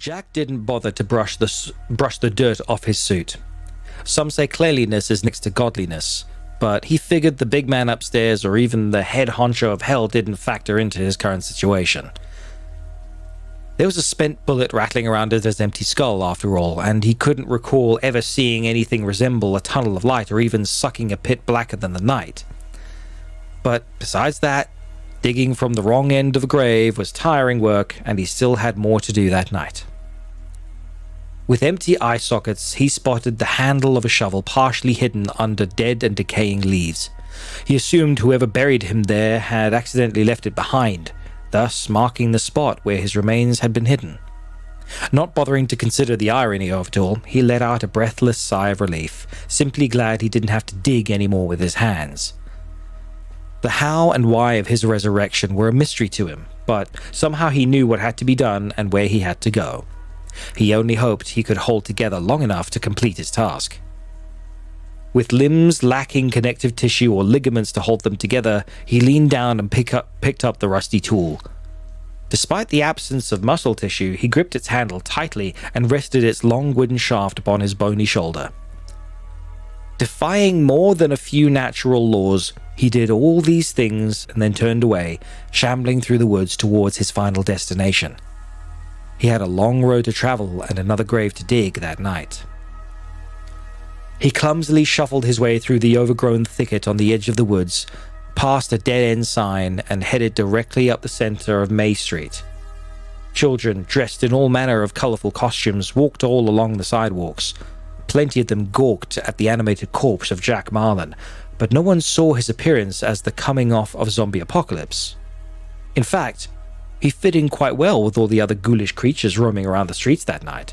Jack didn't bother to brush the dirt off his suit. Some say cleanliness is next to godliness, but he figured the big man upstairs or even the head honcho of hell didn't factor into his current situation. There was a spent bullet rattling around his empty skull, after all, and he couldn't recall ever seeing anything resemble a tunnel of light or even sucking a pit blacker than the night. But besides that, digging from the wrong end of the grave was tiring work, and he still had more to do that night. With empty eye sockets, he spotted the handle of a shovel partially hidden under dead and decaying leaves. He assumed whoever buried him there had accidentally left it behind, thus marking the spot where his remains had been hidden. Not bothering to consider the irony of it all, he let out a breathless sigh of relief, simply glad he didn't have to dig anymore with his hands. The how and why of his resurrection were a mystery to him, but somehow he knew what had to be done and where he had to go. He only hoped he could hold together long enough to complete his task. With limbs lacking connective tissue or ligaments to hold them together, he leaned down and picked up the rusty tool. Despite the absence of muscle tissue, he gripped its handle tightly and rested its long wooden shaft upon his bony shoulder. Defying more than a few natural laws, he did all these things and then turned away, shambling through the woods towards his final destination. He had a long road to travel and another grave to dig that night. He clumsily shuffled his way through the overgrown thicket on the edge of the woods, past a dead-end sign, and headed directly up the center of May Street. Children, dressed in all manner of colorful costumes, walked all along the sidewalks. Plenty of them gawked at the animated corpse of Jack Marlin, but no one saw his appearance as the coming off of zombie apocalypse. In fact, he fit in quite well with all the other ghoulish creatures roaming around the streets that night.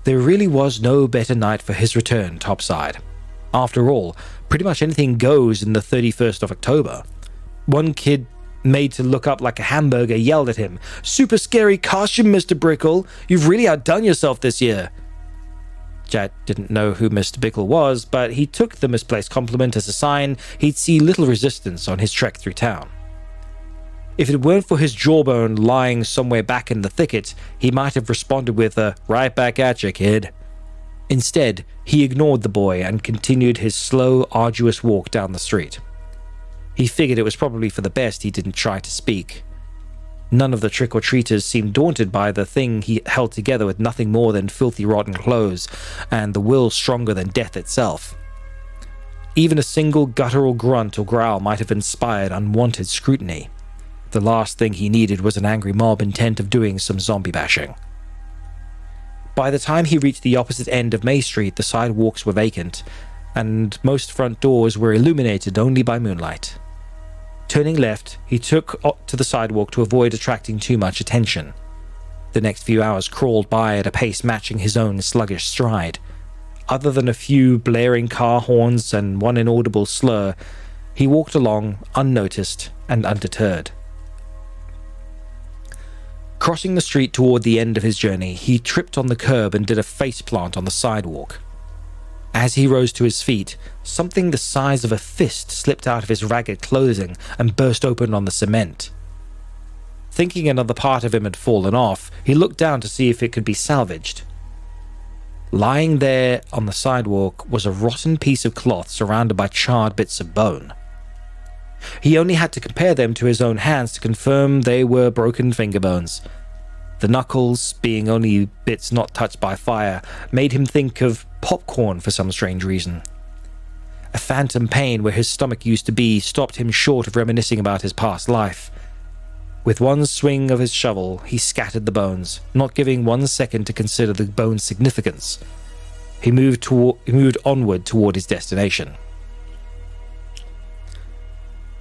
There really was no better night for his return topside. After all, pretty much anything goes in the 31st of October. One kid, made to look up like a hamburger, yelled at him, "Super scary costume, Mr. Brickle! You've really outdone yourself this year!" Jack didn't know who Mr. Bickle was, but he took the misplaced compliment as a sign he'd see little resistance on his trek through town. If it weren't for his jawbone lying somewhere back in the thicket, he might have responded with a "right back at you, kid." Instead, he ignored the boy and continued his slow, arduous walk down the street. He figured it was probably for the best he didn't try to speak. None of the trick-or-treaters seemed daunted by the thing he held together with nothing more than filthy rotten clothes and the will stronger than death itself. Even a single guttural grunt or growl might have inspired unwanted scrutiny. The last thing he needed was an angry mob intent of doing some zombie bashing. By the time he reached the opposite end of May Street, the sidewalks were vacant, and most front doors were illuminated only by moonlight. Turning left, he took to the sidewalk to avoid attracting too much attention. The next few hours crawled by at a pace matching his own sluggish stride. Other than a few blaring car horns and one inaudible slur, he walked along unnoticed and undeterred. Crossing the street toward the end of his journey, he tripped on the curb and did a faceplant on the sidewalk. As he rose to his feet, something the size of a fist slipped out of his ragged clothing and burst open on the cement. Thinking another part of him had fallen off, he looked down to see if it could be salvaged. Lying there on the sidewalk was a rotten piece of cloth surrounded by charred bits of bone. He only had to compare them to his own hands to confirm they were broken finger bones. The knuckles, being only bits not touched by fire, made him think of popcorn for some strange reason. A phantom pain where his stomach used to be stopped him short of reminiscing about his past life. With one swing of his shovel, he scattered the bones, not giving 1 second to consider the bone's significance. He moved onward toward his destination.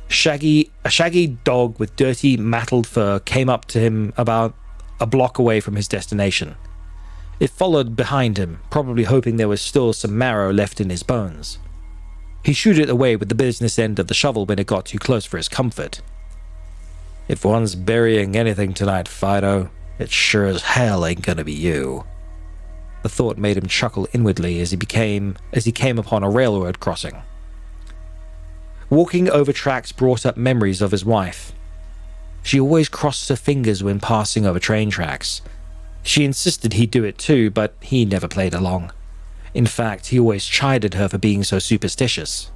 A shaggy dog with dirty, matted fur came up to him about a block away from his destination. It followed behind him, probably hoping there was still some marrow left in his bones. He shooed it away with the business end of the shovel when it got too close for his comfort. "If one's burying anything tonight, Fido, it sure as hell ain't gonna be you." The thought made him chuckle inwardly as he came upon a railroad crossing. Walking over tracks brought up memories of his wife. She always crossed her fingers when passing over train tracks. She insisted he do it too, but he never played along. In fact, he always chided her for being so superstitious.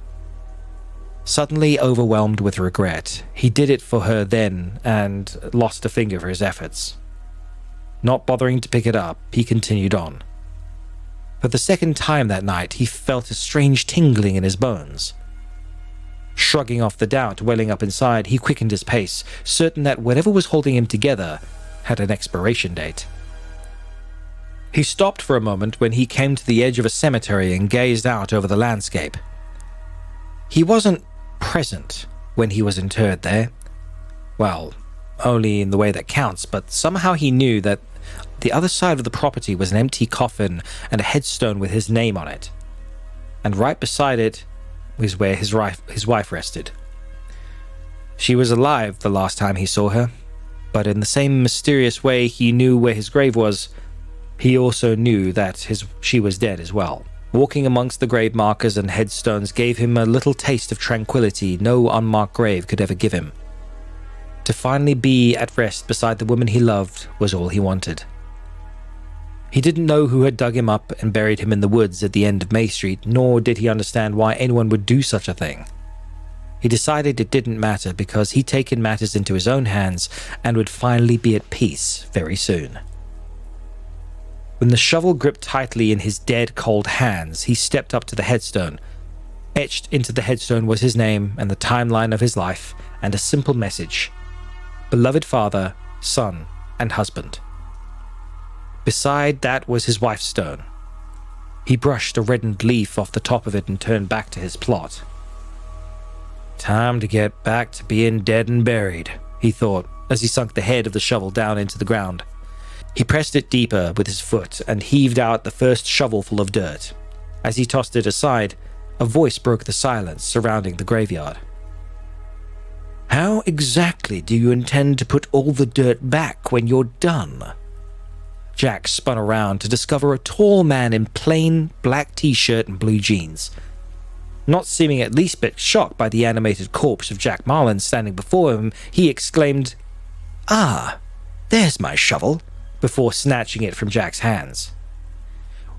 Suddenly overwhelmed with regret, he did it for her then and lost a finger for his efforts. Not bothering to pick it up, he continued on. For the second time that night, he felt a strange tingling in his bones. Shrugging off the doubt welling up inside, he quickened his pace, certain that whatever was holding him together had an expiration date. He stopped for a moment when he came to the edge of a cemetery and gazed out over the landscape. He wasn't present when he was interred there. Well, only in the way that counts, but somehow he knew that the other side of the property was an empty coffin and a headstone with his name on it. And right beside it was where his wife rested. She was alive the last time he saw her, but in the same mysterious way he knew where his grave was, he also knew that she was dead as well. Walking amongst the grave markers and headstones gave him a little taste of tranquility no unmarked grave could ever give him. To finally be at rest beside the woman he loved was all he wanted. He didn't know who had dug him up and buried him in the woods at the end of May Street, nor did he understand why anyone would do such a thing. He decided it didn't matter because he'd taken matters into his own hands and would finally be at peace very soon. When the shovel gripped tightly in his dead, cold hands, he stepped up to the headstone. Etched into the headstone was his name and the timeline of his life, and a simple message: beloved father, son, and husband. Beside that was his wife's stone. He brushed a reddened leaf off the top of it and turned back to his plot. Time to get back to being dead and buried, he thought, as he sunk the head of the shovel down into the ground. He pressed it deeper with his foot and heaved out the first shovelful of dirt. As he tossed it aside, a voice broke the silence surrounding the graveyard. How exactly do you intend to put all the dirt back when you're done? Jack spun around to discover a tall man in plain black t-shirt and blue jeans. Not seeming at least bit shocked by the animated corpse of Jack Marlin standing before him, he exclaimed, "Ah, there's my shovel," before snatching it from Jack's hands.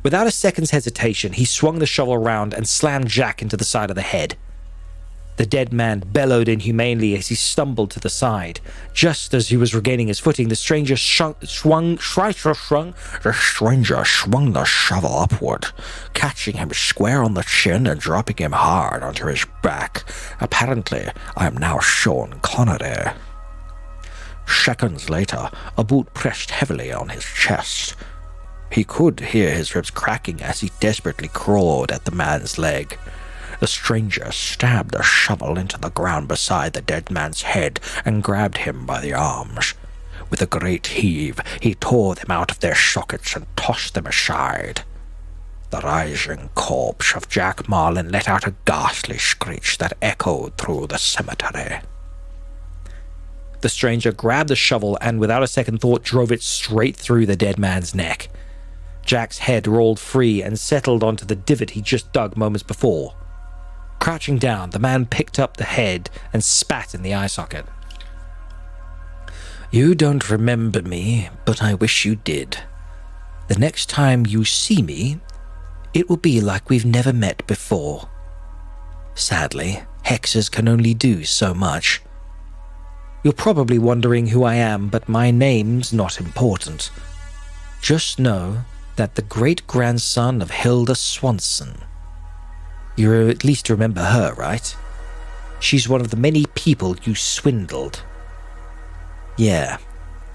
Without a second's hesitation, he swung the shovel around and slammed Jack into the side of the head. The dead man bellowed inhumanely as he stumbled to the side. Just as he was regaining his footing, the stranger swung the shovel upward, catching him square on the chin and dropping him hard onto his back. Apparently, I am now Sean Connery. Seconds later, a boot pressed heavily on his chest. He could hear his ribs cracking as he desperately clawed at the man's leg. The stranger stabbed the shovel into the ground beside the dead man's head and grabbed him by the arms. With a great heave, he tore them out of their sockets and tossed them aside. The rising corpse of Jack Marlin let out a ghastly screech that echoed through the cemetery. The stranger grabbed the shovel and without a second thought drove it straight through the dead man's neck. Jack's head rolled free and settled onto the divot he just dug moments before. Crouching down, the man picked up the head and spat in the eye socket. You don't remember me, but I wish you did. The next time you see me, it will be like we've never met before. Sadly, hexes can only do so much. You're probably wondering who I am, but my name's not important. Just know that the great-grandson of Hilda Swanson. You at least remember her, right? She's one of the many people you swindled. Yeah,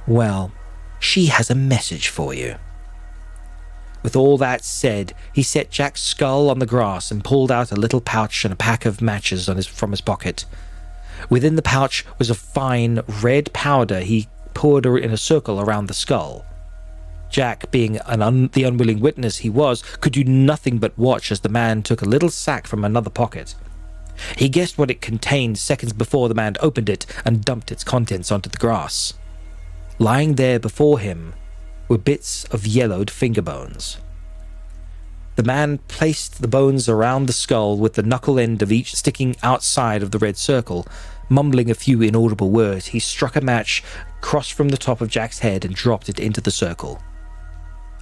well, she has a message for you. With all that said, he set Jack's skull on the grass and pulled out a little pouch and a pack of matches from his pocket. Within the pouch was a fine red powder he poured in a circle around the skull. Jack, being the unwilling witness he was, could do nothing but watch as the man took a little sack from another pocket. He guessed what it contained seconds before the man opened it and dumped its contents onto the grass. Lying there before him were bits of yellowed finger bones. The man placed the bones around the skull with the knuckle end of each sticking outside of the red circle. Mumbling a few inaudible words, he struck a match across from the top of Jack's head and dropped it into the circle.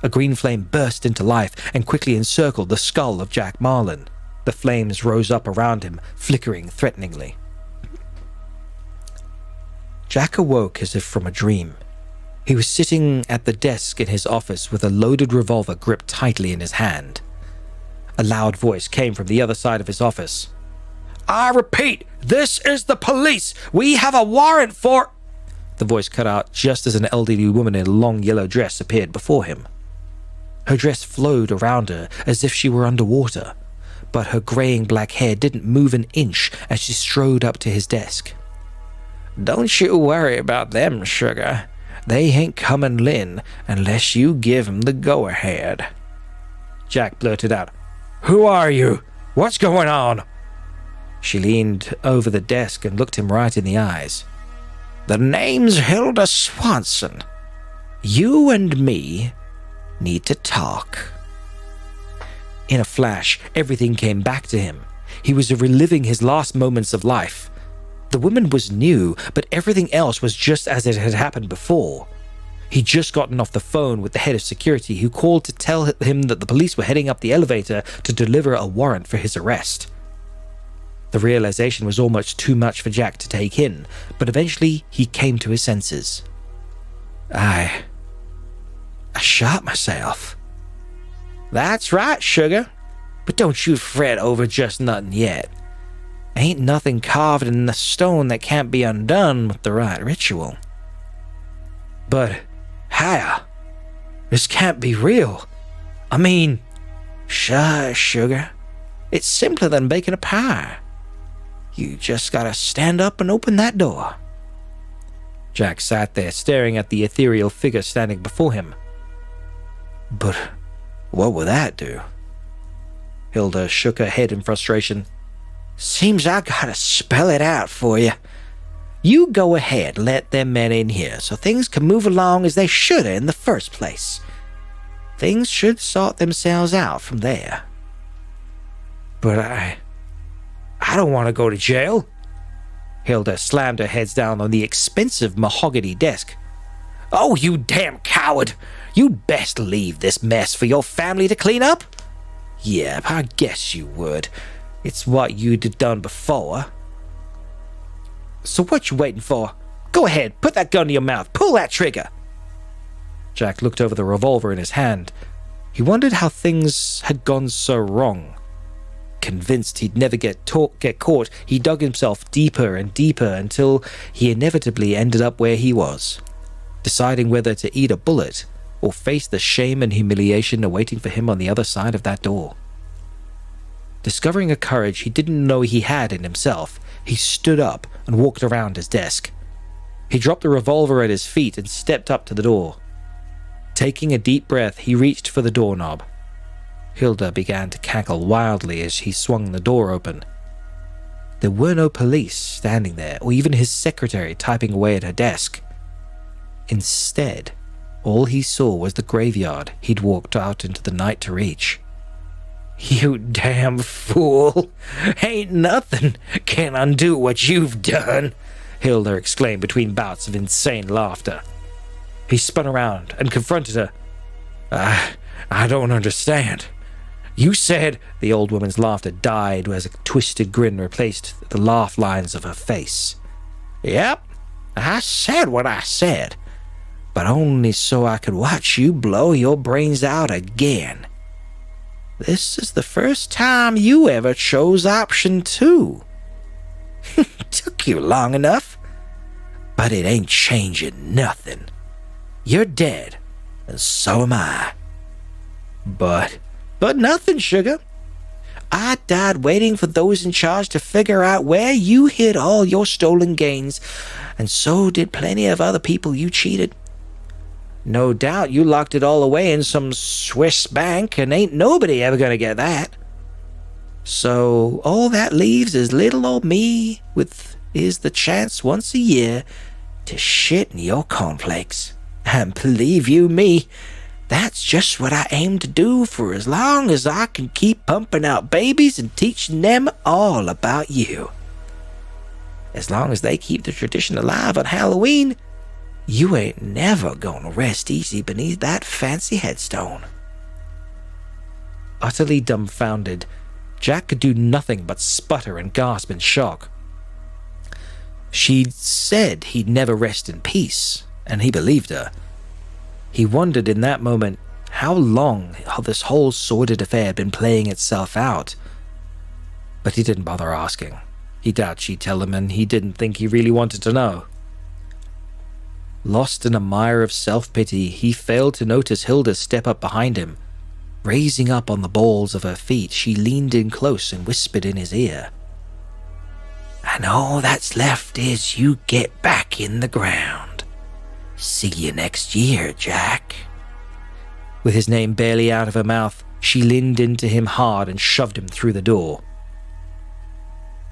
A green flame burst into life and quickly encircled the skull of Jack Marlin. The flames rose up around him, flickering threateningly. Jack awoke as if from a dream. He was sitting at the desk in his office with a loaded revolver gripped tightly in his hand. A loud voice came from the other side of his office. "I repeat, this is the police! We have a warrant for—" The voice cut out just as an elderly woman in a long yellow dress appeared before him. Her dress flowed around her as if she were underwater, but her graying black hair didn't move an inch as she strode up to his desk. "Don't you worry about them, sugar. They ain't coming in unless you give 'em the go-ahead." Jack blurted out, "Who are you? What's going on?" She leaned over the desk and looked him right in the eyes. "The name's Hilda Swanson. You and me need to talk." In a flash, everything came back to him. He was reliving his last moments of life. The woman was new, but everything else was just as it had happened before. He'd just gotten off the phone with the head of security, who called to tell him that the police were heading up the elevator to deliver a warrant for his arrest. The realization was almost too much for Jack to take in, but eventually he came to his senses. I shot myself." "That's right, sugar. But don't you fret over just nothing yet. Ain't nothing carved in the stone that can't be undone with the right ritual." "But, how? This can't be real. I mean—" "Shush, sugar. It's simpler than baking a pie. You just gotta stand up and open that door." Jack sat there staring at the ethereal figure standing before him. "But what will that do?" Hilda shook her head in frustration. "Seems I gotta spell it out for you. You go ahead, let them men in here so things can move along as they should in the first place. Things should sort themselves out from there." "But I don't want to go to jail." Hilda slammed her head down on the expensive mahogany desk. "Oh, you damn coward! You'd best leave this mess for your family to clean up." "Yep, I guess you would. It's what you'd have done before." "So what you waiting for? Go ahead, put that gun to your mouth. Pull that trigger." Jack looked over the revolver in his hand. He wondered how things had gone so wrong. Convinced he'd never get caught, he dug himself deeper and deeper until he inevitably ended up where he was, deciding whether to eat a bullet or face the shame and humiliation awaiting for him on the other side of that door. Discovering a courage he didn't know he had in himself, he stood up and walked around his desk. He dropped the revolver at his feet and stepped up to the door. Taking a deep breath, he reached for the doorknob. Hilda began to cackle wildly as he swung the door open. There were no police standing there, or even his secretary typing away at her desk. Instead, all he saw was the graveyard he'd walked out into the night to reach. "You damn fool! Ain't nothing can undo what you've done!" Hilda exclaimed between bouts of insane laughter. He spun around and confronted her. I don't understand. You said—" The old woman's laughter died as a twisted grin replaced the laugh lines of her face. "Yep, I said what I said, but only so I could watch you blow your brains out again. This is the first time you ever chose option 2. Took you long enough, but it ain't changing nothing. You're dead, and so am I. But nothing, sugar. I died waiting for those in charge to figure out where you hid all your stolen gains, and so did plenty of other people you cheated. No doubt you locked it all away in some Swiss bank, and ain't nobody ever gonna get that. So all that leaves is little old me is the chance once a year to shit in your cornflakes. And believe you me, that's just what I aim to do for as long as I can keep pumping out babies and teaching them all about you. As long as they keep the tradition alive on Halloween, You ain't never gonna rest easy beneath that fancy headstone." Utterly dumbfounded, Jack could do nothing but sputter and gasp in shock. She'd said he'd never rest in peace, and he believed her. He wondered in that moment how long this whole sordid affair had been playing itself out. But he didn't bother asking. He doubted she'd tell him, and he didn't think he really wanted to know. Lost in a mire of self-pity, he failed to notice Hilda step up behind him. Raising up on the balls of her feet, she leaned in close and whispered in his ear, "And all that's left is you get back in the ground. See you next year, Jack." With his name barely out of her mouth, she leaned into him hard and shoved him through the door.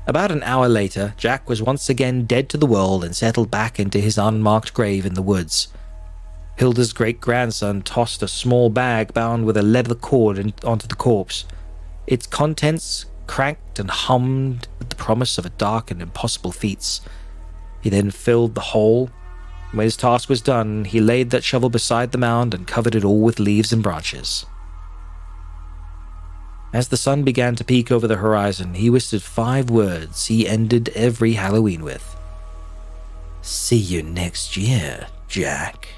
About an hour later, Jack was once again dead to the world and settled back into his unmarked grave in the woods. Hilda's great-grandson tossed a small bag bound with a leather cord onto the corpse. Its contents cranked and hummed with the promise of a dark and impossible feats. He then filled the hole. When his task was done, he laid that shovel beside the mound and covered it all with leaves and branches. As the sun began to peek over the horizon, he whispered 5 words he ended every Halloween with. "See you next year, Jack."